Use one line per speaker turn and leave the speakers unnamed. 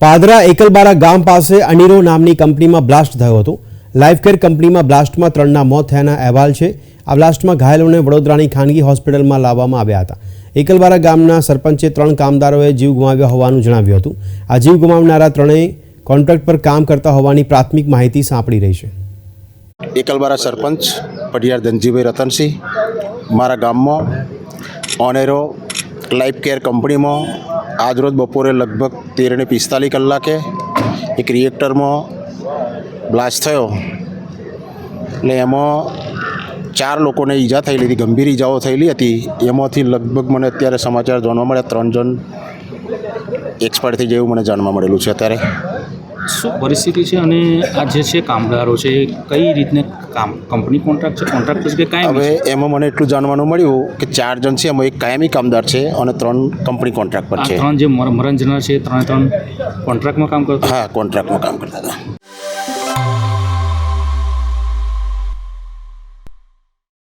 પાદરા એકલબારા ગામ પાસે અનીરો નામની કંપનીમાં બ્લાસ્ટ થયો હતો। લાઈફકેર કંપનીમાં બ્લાસ્ટમાં 3ના મોત થયાના અહેવાલ છે। આ બ્લાસ્ટમાં ઘાયલોને વડોદરાની ખાનગી હોસ્પિટલમાં લાવવામાં આવ્યા હતા। એકલબારા ગામના સરપંચે 3 કામદારોએ જીવ ગુમાવ્યા હોવાનું જણાવ્યું હતું। આ જીવ ગુમાવનારા ત્રણેય કોન્ટ્રાક્ટ પર કામ કરતા હોવાની પ્રાથમિક માહિતી સાંપડી રહી છે।
એકલબારા સરપંચ પઢિયાર ધનજીભાઈ રતનસિંહ મારા ગામમાં ઓનેરો લાઈફકેર કંપનીમાં આજરોજ બપોરે લગભગ 13:45 કલાકે એક રિએક્ટરમાં બ્લાસ્ટ થયો। એટલે એમાં 4 લોકોને ઈજા થયેલી હતી, ગંભીર ઈજાઓ થયેલી હતી। એમાંથી લગભગ મને અત્યારે સમાચાર જાણવા મળ્યા 3 જણ એક્સપાયર થઈ જેવું મને જાણવા મળેલું છે। અત્યારે
શું પરિસ્થિતિ છે અને આ જે છે કામદારો છે એ કઈ રીતને કંપની કોન્ટ્રાક્ટ છે, કોન્ટ્રાક્ટ છે કે કાંઈ?
હવે એમાં મને એટલું જાણવાનું મળ્યું કે 4 જણ છે, એમાં એક કાયમી કામદાર છે અને 3 કંપની કોન્ટ્રાક્ટ પર છે।
3 જે મરણ જનાર છે 3 કોન્ટ્રાક્ટમાં કામ કરતા?
હા, કોન્ટ્રાક્ટમાં કામ કરતા હતા।